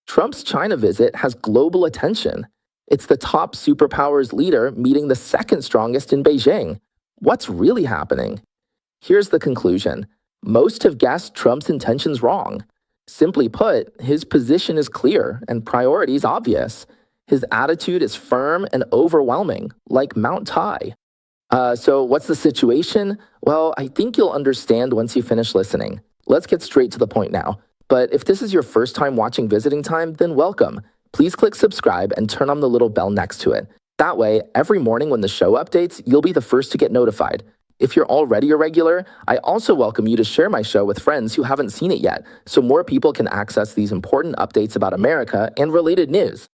Trump's China visit has global attention. It's the top superpowers leader meeting the second strongest in Beijing. What's really happening? Here's the conclusion. Most have guessed Trump's intentions wrong. Simply put, his position is clear and priorities obvious. His attitude is firm and overwhelming, like Mount Tai. So what's the situation? Well, I think you'll understand once you finish listening. Let's get straight to the point now. But if this is your first time watching Visiting Time, then welcome. Please click subscribe and turn on the little bell next to it. That way, every morning when the show updates, you'll be the first to get notified. If you're already a regular, I also welcome you to share my show with friends who haven't seen it yet, so more people can access these important updates about America and related news.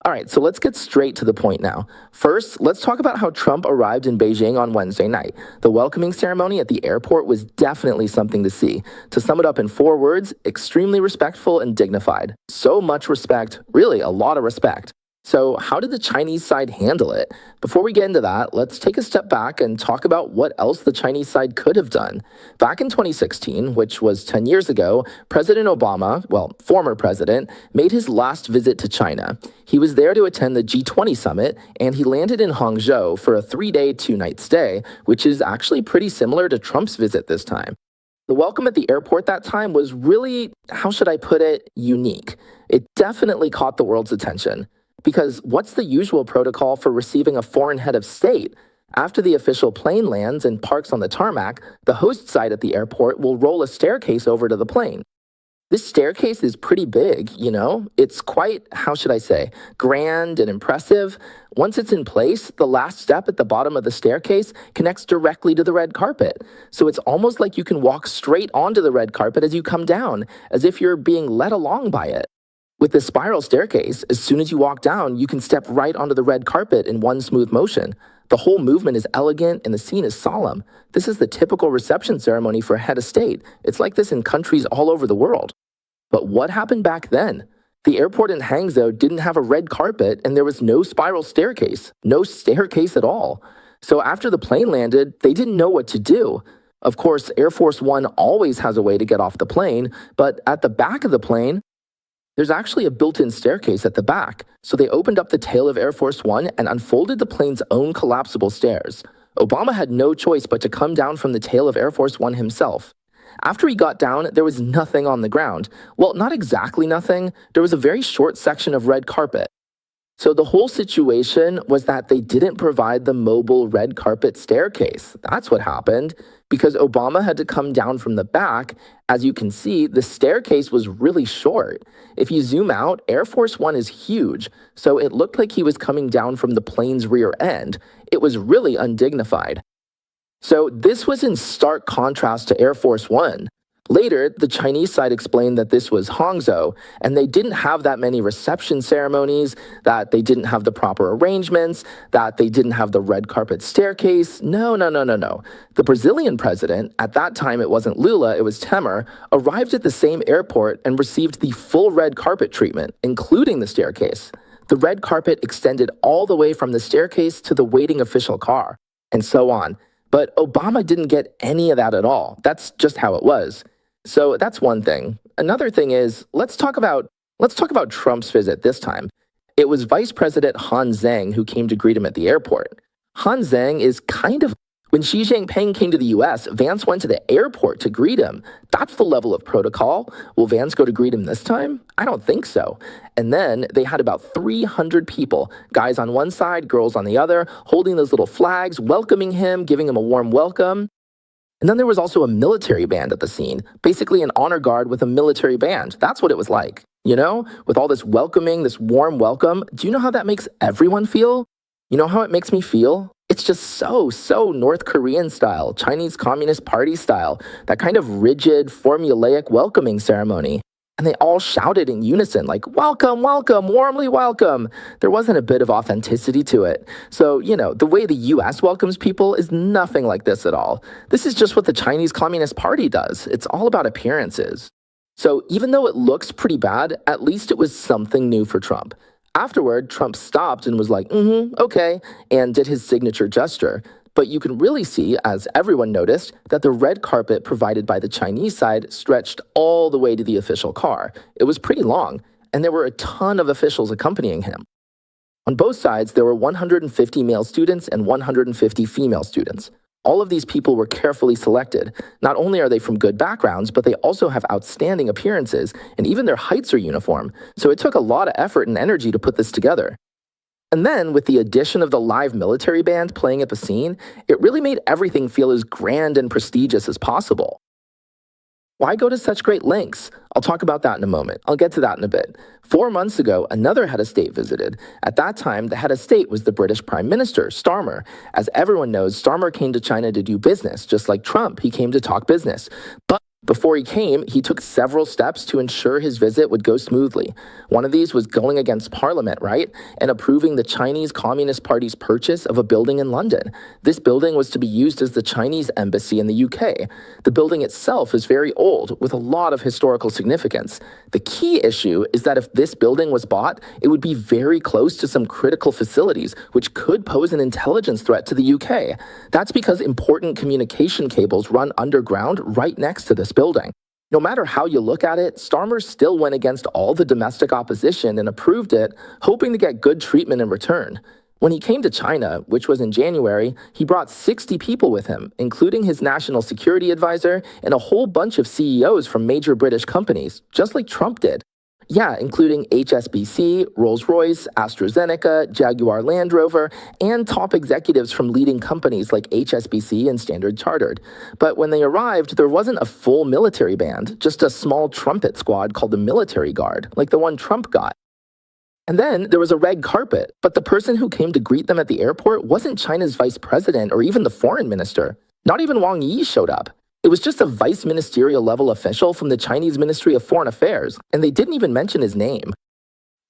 All right, so let's get straight to the point now. First, let's talk about how Trump arrived in Beijing on Wednesday night. The welcoming ceremony at the airport was definitely something to see. To sum it up in 4 words, extremely respectful and dignified. So much respect, really a lot of respect. So how did the Chinese side handle it? Before we get into that, let's take a step back and talk about what else the Chinese side could have done. Back in 2016, which was 10 years ago, President Obama, former president, made his last visit to China. He was there to attend the G20 summit, and he landed in Hangzhou for a 3-day, 2-night stay, which is actually pretty similar to Trump's visit this time. The welcome at the airport that time was really, how should I put it, unique. It definitely caught the world's attention. Because what's the usual protocol for receiving a foreign head of state? After the official plane lands and parks on the tarmac, the host side at the airport will roll a staircase over to the plane. This staircase is pretty big, you know? It's quite, how should I say, grand and impressive. Once it's in place, the last step at the bottom of the staircase connects directly to the red carpet. So it's almost like you can walk straight onto the red carpet as you come down, as if you're being led along by it. With the spiral staircase, as soon as you walk down, you can step right onto the red carpet in one smooth motion. The whole movement is elegant and the scene is solemn. This is the typical reception ceremony for a head of state. It's like this in countries all over the world. But what happened back then? The airport in Hangzhou didn't have a red carpet and there was no spiral staircase. No staircase at all. So after the plane landed, they didn't know what to do. Of course, Air Force One always has a way to get off the plane, but at the back of the plane, there's actually a built-in staircase at the back, so they opened up the tail of Air Force One and unfolded the plane's own collapsible stairs. Obama had no choice but to come down from the tail of Air Force One himself. After he got down, there was nothing on the ground. Well, not exactly nothing. There was a very short section of red carpet. So the whole situation was that they didn't provide the mobile red carpet staircase. That's what happened. Because Obama had to come down from the back, as you can see, the staircase was really short. If you zoom out, Air Force One is huge, so it looked like he was coming down from the plane's rear end. It was really undignified. So this was in stark contrast to Air Force One. Later, the Chinese side explained that this was Hangzhou, and they didn't have that many reception ceremonies, that they didn't have the proper arrangements, that they didn't have the red carpet staircase. No. The Brazilian president, at that time it wasn't Lula, it was Temer, arrived at the same airport and received the full red carpet treatment, including the staircase. The red carpet extended all the way from the staircase to the waiting official car, and so on. But Obama didn't get any of that at all. That's just how it was. So that's one thing. Another thing is, let's talk about Trump's visit this time. It was Vice President Han Zheng who came to greet him at the airport. Han Zheng is kind of... When Xi Jinping came to the US, Vance went to the airport to greet him. That's the level of protocol. Will Vance go to greet him this time? I don't think so. And then they had about 300 people, guys on one side, girls on the other, holding those little flags, welcoming him, giving him a warm welcome. And then there was also a military band at the scene, basically an honor guard with a military band. That's what it was like, you know? With all this welcoming, this warm welcome. Do you know how that makes everyone feel? You know how it makes me feel? It's just so North Korean style, Chinese Communist Party style, that kind of rigid, formulaic welcoming ceremony. And they all shouted in unison, like, welcome, welcome, warmly welcome. There wasn't a bit of authenticity to it. So, you know, the way the US welcomes people is nothing like this at all. This is just what the Chinese Communist Party does. It's all about appearances. So even though it looks pretty bad, at least it was something new for Trump. Afterward, Trump stopped and was like, okay, and did his signature gesture. But you can really see, as everyone noticed, that the red carpet provided by the Chinese side stretched all the way to the official car. It was pretty long. and there were a ton of officials accompanying him. On both sides, there were 150 male students and 150 female students. All of these people were carefully selected. Not only are they from good backgrounds, but they also have outstanding appearances, and even their heights are uniform, so it took a lot of effort and energy to put this together. And then, with the addition of the live military band playing at the scene, it really made everything feel as grand and prestigious as possible. Why go to such great lengths? I'll talk about that in a moment. I'll get to that in a bit. 4 months ago, another head of state visited. At that time, the head of state was the British Prime Minister, Starmer. As everyone knows, Starmer came to China to do business. Just like Trump, he came to talk business. But before he came, he took several steps to ensure his visit would go smoothly. One of these was going against Parliament, right? And approving the Chinese Communist Party's purchase of a building in London. This building was to be used as the Chinese embassy in the UK. The building itself is very old, with a lot of historical significance. The key issue is that if this building was bought, it would be very close to some critical facilities, which could pose an intelligence threat to the UK. That's because important communication cables run underground right next to this building. No matter how you look at it, Starmer still went against all the domestic opposition and approved it, hoping to get good treatment in return. When he came to China, which was in January, he brought 60 people with him, including his national security advisor and a whole bunch of CEOs from major British companies, just like Trump did. Yeah, including HSBC, Rolls-Royce, AstraZeneca, Jaguar Land Rover, and top executives from leading companies like HSBC and Standard Chartered. But when they arrived, there wasn't a full military band, just a small trumpet squad called the Military Guard, like the one Trump got. And then there was a red carpet, but the person who came to greet them at the airport wasn't China's vice president or even the foreign minister. Not even Wang Yi showed up. It was just a vice ministerial level official from the Chinese Ministry of Foreign Affairs, and they didn't even mention his name.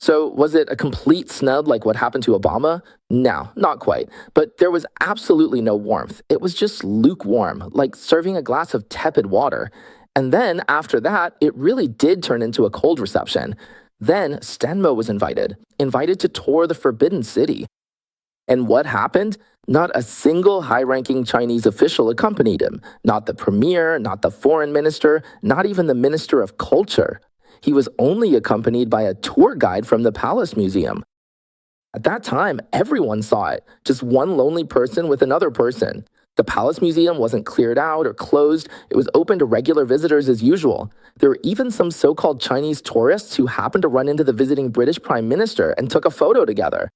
So was it a complete snub like what happened to Obama? No, not quite. But there was absolutely no warmth. It was just lukewarm, like serving a glass of tepid water. And then after that, it really did turn into a cold reception. Then Stenmo was invited to tour the Forbidden City. And what happened? Not a single high-ranking Chinese official accompanied him. Not the premier, not the foreign minister, not even the minister of culture. He was only accompanied by a tour guide from the Palace Museum. At that time, everyone saw it, just one lonely person with another person. The Palace Museum wasn't cleared out or closed. It was open to regular visitors as usual. There were even some so-called Chinese tourists who happened to run into the visiting British Prime Minister and took a photo together.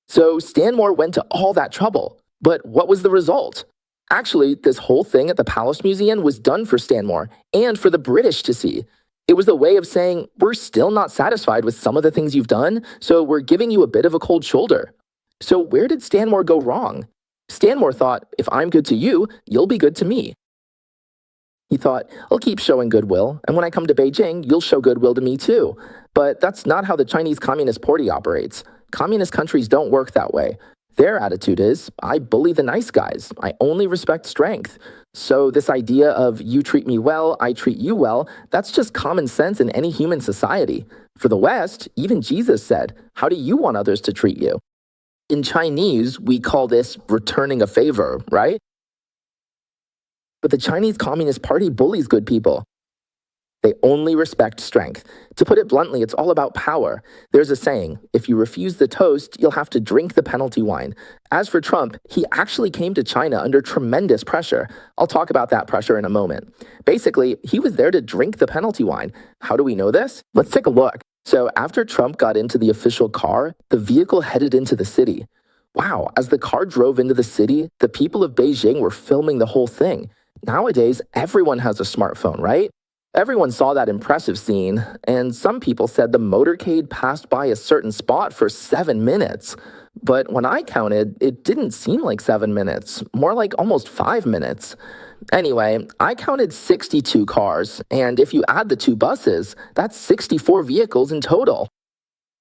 So Stanmore went to all that trouble. But what was the result? Actually, this whole thing at the Palace Museum was done for Stanmore and for the British to see. It was a way of saying, we're still not satisfied with some of the things you've done, so we're giving you a bit of a cold shoulder. So where did Stanmore go wrong? Stanmore thought, if I'm good to you, you'll be good to me. He thought, I'll keep showing goodwill, and when I come to Beijing, you'll show goodwill to me too. But that's not how the Chinese Communist Party operates. Communist countries don't work that way. Their attitude is, I bully the nice guys. I only respect strength. So this idea of you treat me well, I treat you well, that's just common sense in any human society. For the West, even Jesus said, how do you want others to treat you? In Chinese, we call this returning a favor, right? But the Chinese Communist Party bullies good people. They only respect strength. To put it bluntly, it's all about power. There's a saying, if you refuse the toast, you'll have to drink the penalty wine. As for Trump, he actually came to China under tremendous pressure. I'll talk about that pressure in a moment. Basically, he was there to drink the penalty wine. How do we know this? Let's take a look. So after Trump got into the official car, the vehicle headed into the city. Wow, as the car drove into the city, the people of Beijing were filming the whole thing. Nowadays, everyone has a smartphone, right? Everyone saw that impressive scene, and some people said the motorcade passed by a certain spot for 7 minutes. But when I counted, it didn't seem like 7 minutes, more like almost 5 minutes. Anyway, I counted 62 cars, and if you add the 2 buses, that's 64 vehicles in total.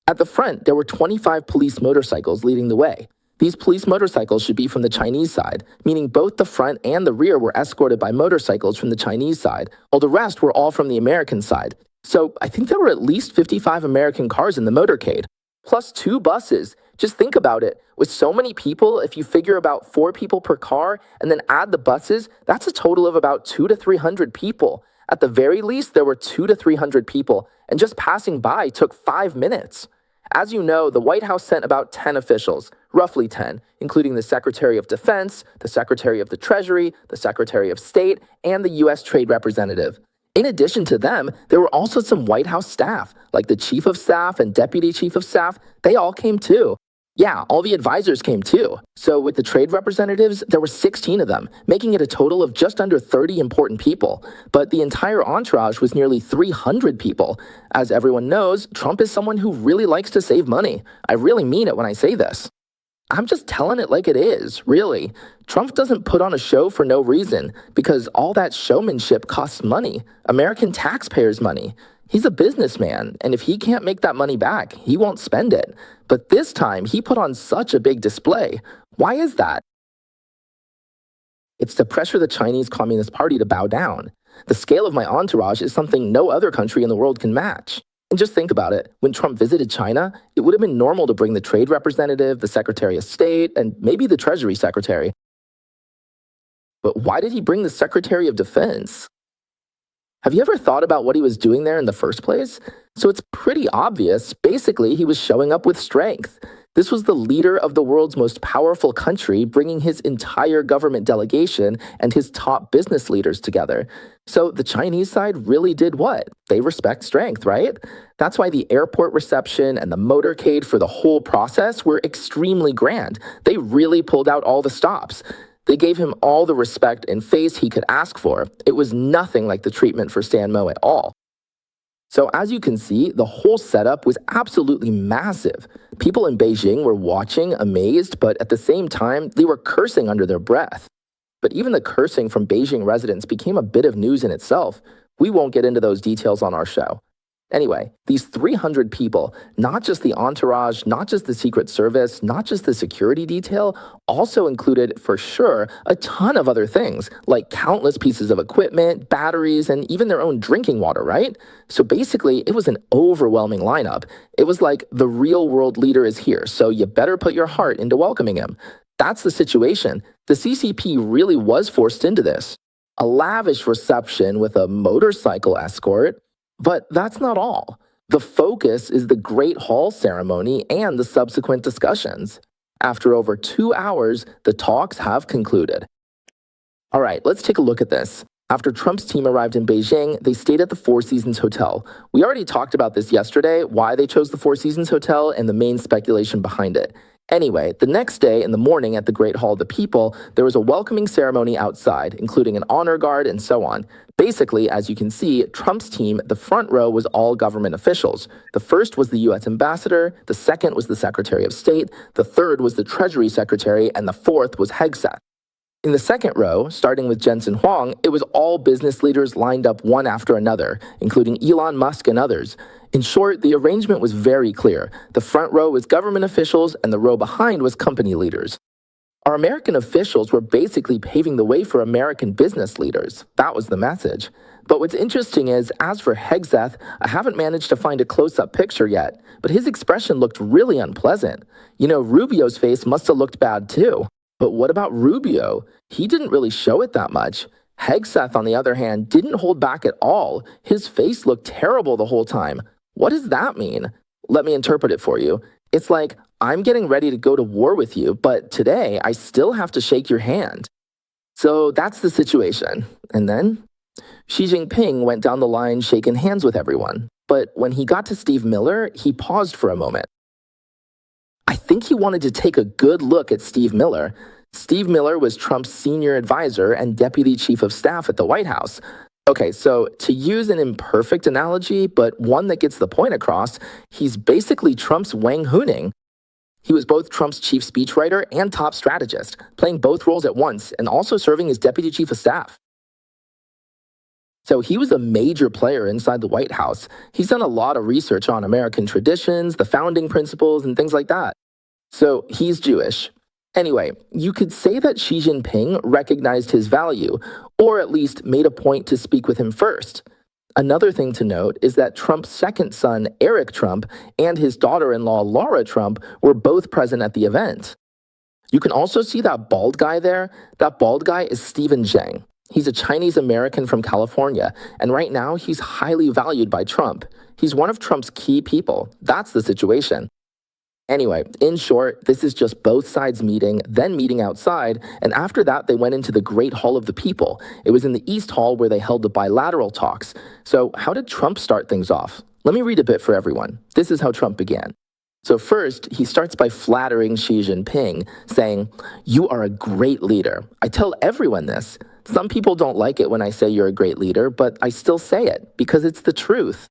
At the front, there were 25 police motorcycles leading the way. These police motorcycles should be from the Chinese side, meaning both the front and the rear were escorted by motorcycles from the Chinese side, while the rest were all from the American side. So I think there were at least 55 American cars in the motorcade, plus 2 buses. Just think about it. With so many people, if you figure about 4 people per car and then add the buses, that's a total of about 200 to 300 people. At the very least, there were 200 to 300 people, and just passing by took 5 minutes. As you know, the White House sent about 10 officials, roughly 10, including the Secretary of Defense, the Secretary of the Treasury, the Secretary of State, and the U.S. Trade Representative. In addition to them, there were also some White House staff, like the Chief of Staff and Deputy Chief of Staff. They all came too. Yeah, all the advisors came too. So with the trade representatives, there were 16 of them, making it a total of just under 30 important people. But the entire entourage was nearly 300 people. As everyone knows, Trump is someone who really likes to save money. I really mean it when I say this. I'm just telling it like it is, really. Trump doesn't put on a show for no reason, because all that showmanship costs money, American taxpayers' money. He's a businessman, and if he can't make that money back, he won't spend it. But this time, he put on such a big display. Why is that? It's to pressure the Chinese Communist Party to bow down. The scale of my entourage is something no other country in the world can match. And just think about it. When Trump visited China, it would have been normal to bring the trade representative, the Secretary of State, and maybe the Treasury Secretary. But why did he bring the Secretary of Defense? Have you ever thought about what he was doing there in the first place? So it's pretty obvious. Basically, he was showing up with strength. This was the leader of the world's most powerful country, bringing his entire government delegation and his top business leaders together. So the Chinese side really did what? They respect strength, right? That's why the airport reception and the motorcade for the whole process were extremely grand. They really pulled out all the stops. They gave him all the respect and face he could ask for. It was nothing like the treatment for Stan Mo at all. So as you can see, the whole setup was absolutely massive. People in Beijing were watching, amazed, but at the same time, they were cursing under their breath. But even the cursing from Beijing residents became a bit of news in itself. We won't get into those details on our show. Anyway, these 300 people, not just the entourage, not just the Secret Service, not just the security detail, also included, for sure, a ton of other things, like countless pieces of equipment, batteries, and even their own drinking water, right? So basically, it was an overwhelming lineup. It was like the real world leader is here, so you better put your heart into welcoming him. That's the situation. The CCP really was forced into this. A lavish reception with a motorcycle escort. But that's not all. The focus is the Great Hall ceremony and the subsequent discussions. After over 2 hours, the talks have concluded. All right, let's take a look at this. After Trump's team arrived in Beijing, they stayed at the Four Seasons Hotel. We already talked about this yesterday, why they chose the Four Seasons Hotel and the main speculation behind it. Anyway, the next day in the morning at the Great Hall of the People, there was a welcoming ceremony outside, including an honor guard and so on. Basically, as you can see, Trump's team, the front row was all government officials. The first was the U.S. ambassador, the second was the Secretary of State, the third was the Treasury Secretary, and the fourth was Hegseth. In the second row, starting with Jensen Huang, it was all business leaders lined up one after another, including Elon Musk and others. In short, the arrangement was very clear. The front row was government officials, and the row behind was company leaders. Our American officials were basically paving the way for American business leaders. That was the message. But what's interesting is, as for Hegseth, I haven't managed to find a close-up picture yet, but his expression looked really unpleasant. You know, Rubio's face must have looked bad too. But what about Rubio? He didn't really show it that much. Hegseth, on the other hand, didn't hold back at all. His face looked terrible the whole time. What does that mean? Let me interpret it for you. It's like, I'm getting ready to go to war with you, but today I still have to shake your hand. So that's the situation. And then Xi Jinping went down the line shaking hands with everyone. But when he got to Steve Miller, he paused for a moment. I think he wanted to take a good look at Steve Miller. Steve Miller was Trump's senior advisor and deputy chief of staff at the White House. Okay, so to use an imperfect analogy, but one that gets the point across, he's basically Trump's Wang Huning. He was both Trump's chief speechwriter and top strategist, playing both roles at once and also serving as deputy chief of staff. So he was a major player inside the White House. He's done a lot of research on American traditions, the founding principles, and things like that. So he's Jewish. Anyway, you could say that Xi Jinping recognized his value, or at least made a point to speak with him first. Another thing to note is that Trump's second son, Eric Trump, and his daughter-in-law, Laura Trump, were both present at the event. You can also see that bald guy there. That bald guy is Stephen Zhang. He's a Chinese American from California, and right now he's highly valued by Trump. He's one of Trump's key people. That's the situation. Anyway, in short, this is just both sides meeting, then meeting outside, and after that, they went into the Great Hall of the People. It was in the East Hall where they held the bilateral talks. So, how did Trump start things off? Let me read a bit for everyone. This is how Trump began. So first, he starts by flattering Xi Jinping, saying, "You are a great leader. I tell everyone this. Some people don't like it when I say you're a great leader, but I still say it because it's the truth."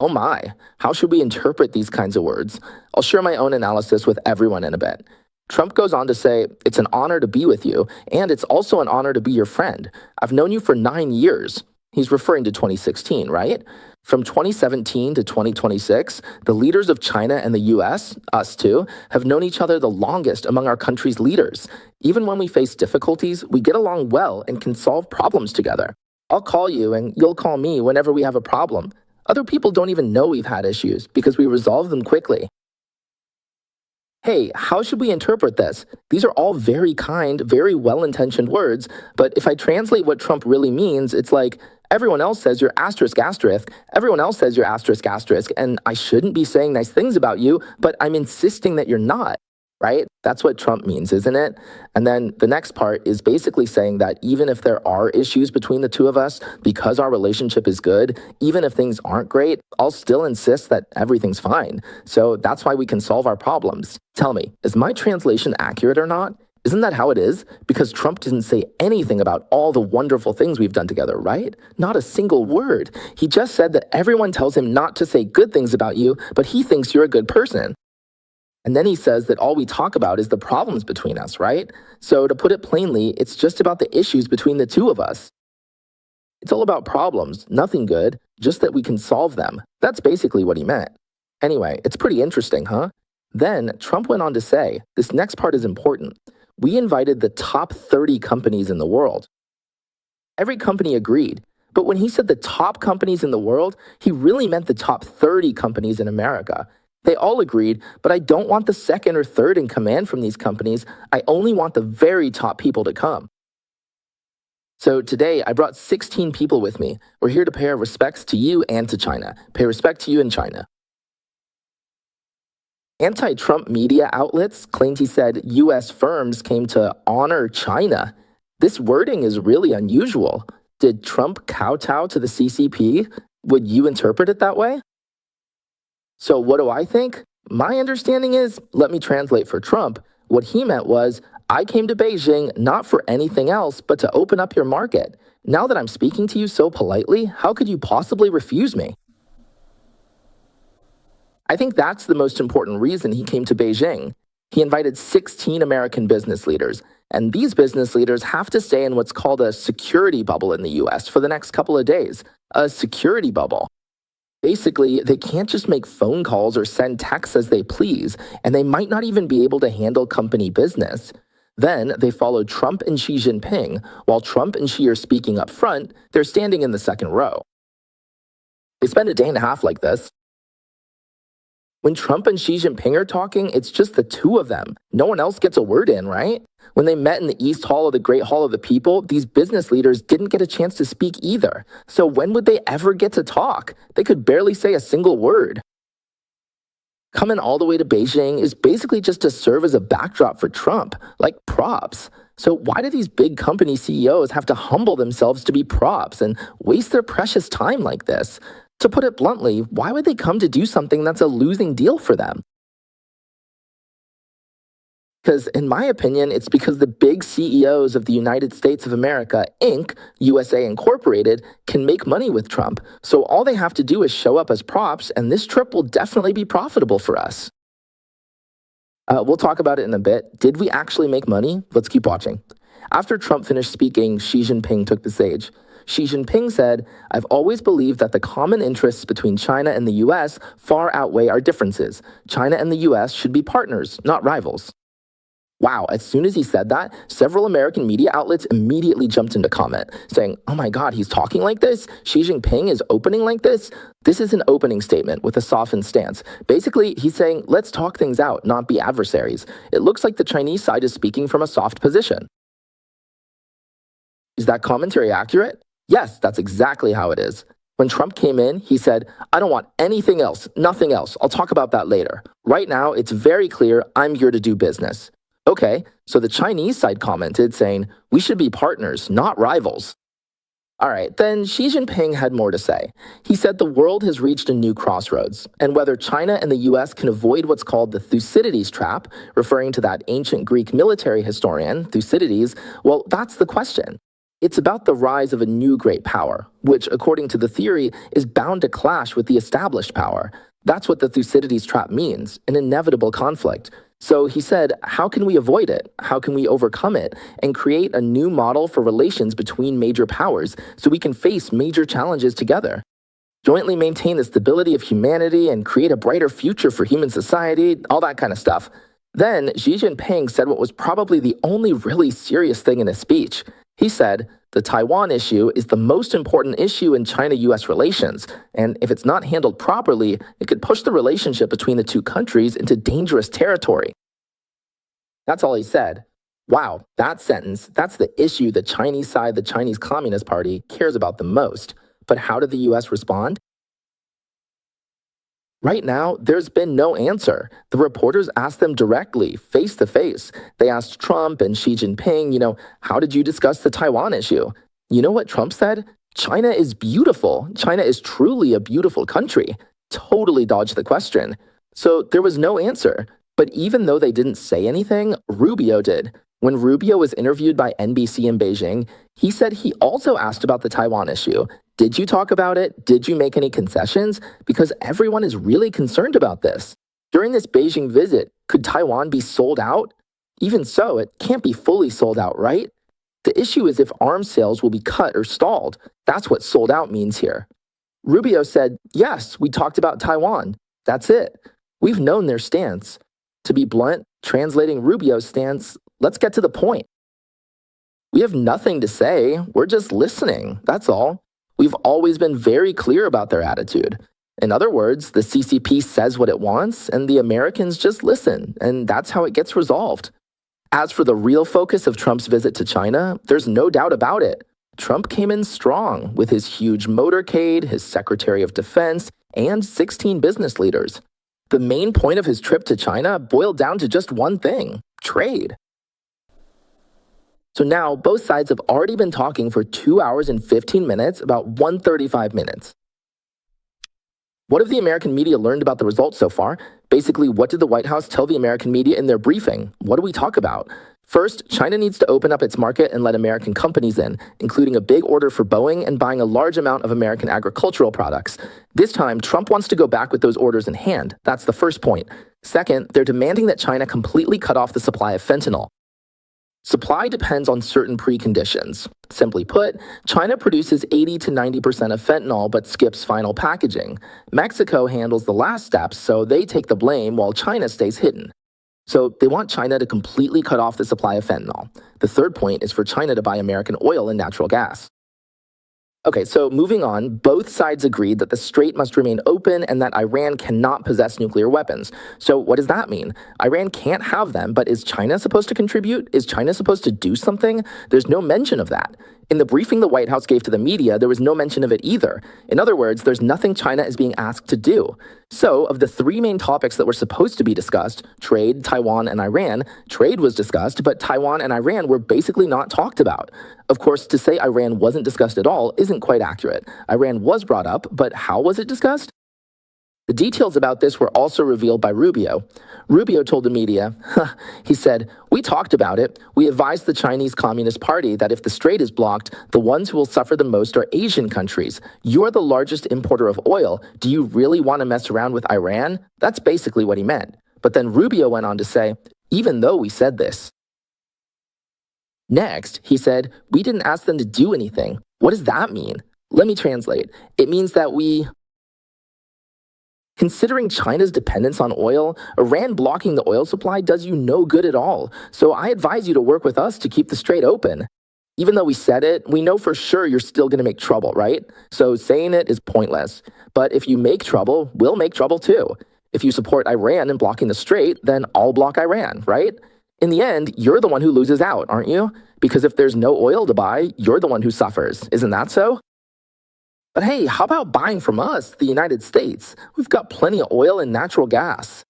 Oh my, how should we interpret these kinds of words? I'll share my own analysis with everyone in a bit. Trump goes on to say, "It's an honor to be with you, and it's also an honor to be your friend. I've known you for 9 years." He's referring to 2016, right? From 2017 to 2026, the leaders of China and the US, us too, have known each other the longest among our country's leaders. Even when we face difficulties, we get along well and can solve problems together. I'll call you and you'll call me whenever we have a problem. Other people don't even know we've had issues because we resolve them quickly. Hey, how should we interpret this? These are all very kind, very well-intentioned words, but if I translate what Trump really means, it's like, everyone else says you're asterisk asterisk, everyone else says you're asterisk asterisk, and I shouldn't be saying nice things about you, but I'm insisting that you're not. Right? That's what Trump means, isn't it? And then the next part is basically saying that even if there are issues between the two of us, because our relationship is good, even if things aren't great, I'll still insist that everything's fine. So that's why we can solve our problems. Tell me, is my translation accurate or not? Isn't that how it is? Because Trump didn't say anything about all the wonderful things we've done together, right? Not a single word. He just said that everyone tells him not to say good things about you, but he thinks you're a good person. And then he says that all we talk about is the problems between us, right? So to put it plainly, it's just about the issues between the two of us. It's all about problems, nothing good, just that we can solve them. That's basically what he meant. Anyway, it's pretty interesting, huh? Then Trump went on to say, this next part is important. We invited the top 30 companies in the world. Every company agreed. But when he said the top companies in the world, he really meant the top 30 companies in America. They all agreed, but I don't want the second or third in command from these companies. I only want the very top people to come. So today, I brought 16 people with me. We're here to pay our respects to you and to China. Pay respect to you in China. Anti-Trump media outlets claimed he said U.S. firms came to honor China. This wording is really unusual. Did Trump kowtow to the CCP? Would you interpret it that way? So what do I think? My understanding is, let me translate for Trump, what he meant was, I came to Beijing not for anything else but to open up your market. Now that I'm speaking to you so politely, how could you possibly refuse me? I think that's the most important reason he came to Beijing. He invited 16 American business leaders, and these business leaders have to stay in what's called a security bubble in the US for the next couple of days. A security bubble. Basically, they can't just make phone calls or send texts as they please, and they might not even be able to handle company business. Then they follow Trump and Xi Jinping. While Trump and Xi are speaking up front, they're standing in the second row. They spend a day and a half like this. When Trump and Xi Jinping are talking, it's just the two of them. No one else gets a word in, right? When they met in the East Hall of the Great Hall of the People, these business leaders didn't get a chance to speak either. So when would they ever get to talk? They could barely say a single word. Coming all the way to Beijing is basically just to serve as a backdrop for Trump, like props. So why do these big company CEOs have to humble themselves to be props and waste their precious time like this? To put it bluntly, why would they come to do something that's a losing deal for them? Because in my opinion, it's because the big CEOs of the United States of America, Inc., USA Incorporated, can make money with Trump. So all they have to do is show up as props, and this trip will definitely be profitable for us. We'll talk about it in a bit. Did we actually make money? Let's keep watching. After Trump finished speaking, Xi Jinping took the stage. Xi Jinping said, I've always believed that the common interests between China and the US far outweigh our differences. China and the US should be partners, not rivals. Wow, as soon as he said that, several American media outlets immediately jumped into comment, saying, oh my God, he's talking like this? Xi Jinping is opening like this? This is an opening statement with a softened stance. Basically, he's saying, let's talk things out, not be adversaries. It looks like the Chinese side is speaking from a soft position. Is that commentary accurate? Yes, that's exactly how it is. When Trump came in, he said, I don't want anything else, nothing else. I'll talk about that later. Right now, it's very clear I'm here to do business. Okay, so the Chinese side commented saying, we should be partners, not rivals. All right, then Xi Jinping had more to say. He said the world has reached a new crossroads, and whether China and the US can avoid what's called the Thucydides trap, referring to that ancient Greek military historian, Thucydides, well, that's the question. It's about the rise of a new great power, which, according to the theory, is bound to clash with the established power. That's what the Thucydides trap means, an inevitable conflict. So he said, how can we avoid it? How can we overcome it and create a new model for relations between major powers so we can face major challenges together? Jointly maintain the stability of humanity and create a brighter future for human society, all that kind of stuff. Then Xi Jinping said what was probably the only really serious thing in his speech. He said, the Taiwan issue is the most important issue in China-US relations, and if it's not handled properly, it could push the relationship between the two countries into dangerous territory. That's all he said. Wow, that sentence, that's the issue the Chinese side, the Chinese Communist Party, cares about the most. But how did the US respond? Right now, there's been no answer. The reporters asked them directly, face to face. They asked Trump and Xi Jinping, how did you discuss the Taiwan issue? You know what Trump said? China is beautiful. China is truly a beautiful country. Totally dodged the question. So there was no answer. But even though they didn't say anything, Rubio did. When Rubio was interviewed by NBC in Beijing, he said he also asked about the Taiwan issue. Did you talk about it? Did you make any concessions? Because everyone is really concerned about this. During this Beijing visit, could Taiwan be sold out? Even so, it can't be fully sold out, right? The issue is if arms sales will be cut or stalled. That's what sold out means here. Rubio said, yes, we talked about Taiwan. That's it. We've known their stance. To be blunt, translating Rubio's stance, let's get to the point. We have nothing to say. We're just listening. That's all. We've always been very clear about their attitude. In other words, the CCP says what it wants, and the Americans just listen, and that's how it gets resolved. As for the real focus of Trump's visit to China, there's no doubt about it. Trump came in strong with his huge motorcade, his Secretary of Defense, and 16 business leaders. The main point of his trip to China boiled down to just one thing: trade. So now, both sides have already been talking for 2 hours and 15 minutes, about 135 minutes. What have the American media learned about the results so far? Basically, what did the White House tell the American media in their briefing? What do we talk about? First, China needs to open up its market and let American companies in, including a big order for Boeing and buying a large amount of American agricultural products. This time, Trump wants to go back with those orders in hand. That's the first point. Second, they're demanding that China completely cut off the supply of fentanyl. Supply depends on certain preconditions. Simply put, China produces 80 to 90% of fentanyl but skips final packaging. Mexico handles the last steps, so they take the blame while China stays hidden. So they want China to completely cut off the supply of fentanyl. The third point is for China to buy American oil and natural gas. Okay, so moving on, both sides agreed that the strait must remain open and that Iran cannot possess nuclear weapons. So what does that mean? Iran can't have them, but is China supposed to contribute? Is China supposed to do something? There's no mention of that. In the briefing the White House gave to the media, there was no mention of it either. In other words, there's nothing China is being asked to do. So, of the three main topics that were supposed to be discussed, trade, Taiwan, and Iran, trade was discussed, but Taiwan and Iran were basically not talked about. Of course, to say Iran wasn't discussed at all isn't quite accurate. Iran was brought up, but how was it discussed? The details about this were also revealed by Rubio. Rubio told the media, he said, "We talked about it. We advised the Chinese Communist Party that if the strait is blocked, the ones who will suffer the most are Asian countries. You're the largest importer of oil. Do you really want to mess around with Iran?" That's basically what he meant. But then Rubio went on to say, even though we said this. Next, he said, we didn't ask them to do anything. What does that mean? Let me translate. It means that considering China's dependence on oil, Iran blocking the oil supply does you no good at all. So I advise you to work with us to keep the strait open. Even though we said it, we know for sure you're still going to make trouble, right? So saying it is pointless. But if you make trouble, we'll make trouble too. If you support Iran in blocking the strait, then I'll block Iran, right? In the end, you're the one who loses out, aren't you? Because if there's no oil to buy, you're the one who suffers. Isn't that so? But hey, how about buying from us, the United States? We've got plenty of oil and natural gas.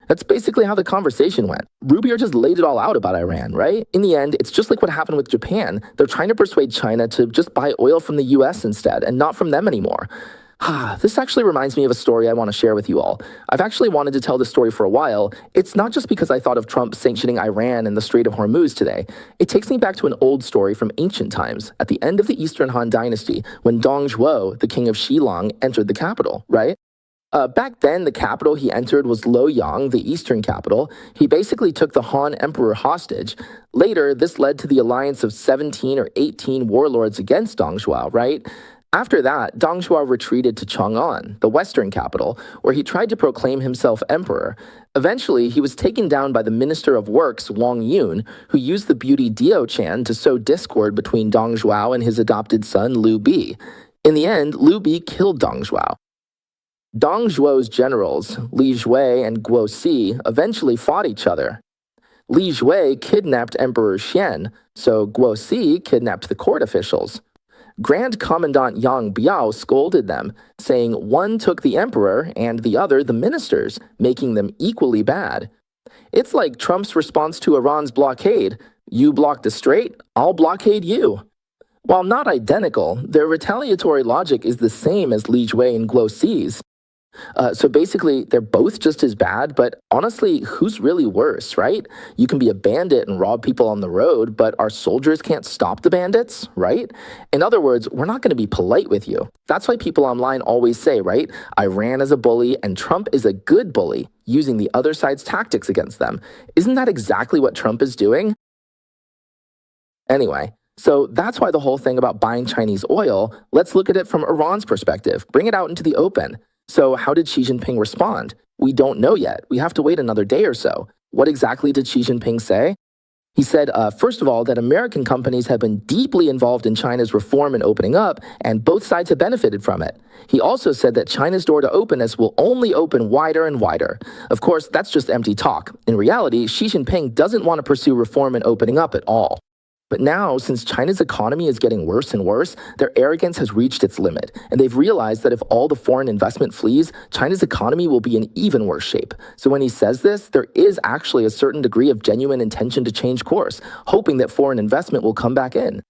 That's basically how the conversation went. Rubio just laid it all out about Iran, right? In the end, it's just like what happened with Japan. They're trying to persuade China to just buy oil from the US instead and not from them anymore. This actually reminds me of a story I want to share with you all. I've actually wanted to tell this story for a while. It's not just because I thought of Trump sanctioning Iran and the Strait of Hormuz today. It takes me back to an old story from ancient times, at the end of the Eastern Han Dynasty, when Dong Zhuo, the king of Shillong, entered the capital, right? Back then, the capital he entered was Luoyang, the eastern capital. He basically took the Han emperor hostage. Later, this led to the alliance of 17 or 18 warlords against Dong Zhuo, right? After that, Dong Zhuo retreated to Chang'an, the western capital, where he tried to proclaim himself emperor. Eventually, he was taken down by the Minister of Works, Wang Yun, who used the beauty Diao Chan to sow discord between Dong Zhuo and his adopted son, Liu Bi. In the end, Liu Bi killed Dong Zhuo. Dong Zhuo's generals, Li Jue and Guo Si, eventually fought each other. Li Jue kidnapped Emperor Xian, so Guo Si kidnapped the court officials. Grand Commandant Yang Biao scolded them, saying one took the emperor and the other the ministers, making them equally bad. It's like Trump's response to Iran's blockade. You block the strait, I'll blockade you. While not identical, their retaliatory logic is the same as Li Jue and Guo Si's. So basically, they're both just as bad, but honestly, who's really worse, right? You can be a bandit and rob people on the road, but our soldiers can't stop the bandits, right? In other words, we're not going to be polite with you. That's why people online always say, right? Iran is a bully and Trump is a good bully, using the other side's tactics against them. Isn't that exactly what Trump is doing? Anyway, so that's why the whole thing about buying Chinese oil, let's look at it from Iran's perspective, bring it out into the open. So how did Xi Jinping respond? We don't know yet. We have to wait another day or so. What exactly did Xi Jinping say? He said, first of all, that American companies have been deeply involved in China's reform and opening up, and both sides have benefited from it. He also said that China's door to openness will only open wider and wider. Of course, that's just empty talk. In reality, Xi Jinping doesn't want to pursue reform and opening up at all. But now, since China's economy is getting worse and worse, their arrogance has reached its limit, and they've realized that if all the foreign investment flees, China's economy will be in even worse shape. So when he says this, there is actually a certain degree of genuine intention to change course, hoping that foreign investment will come back in.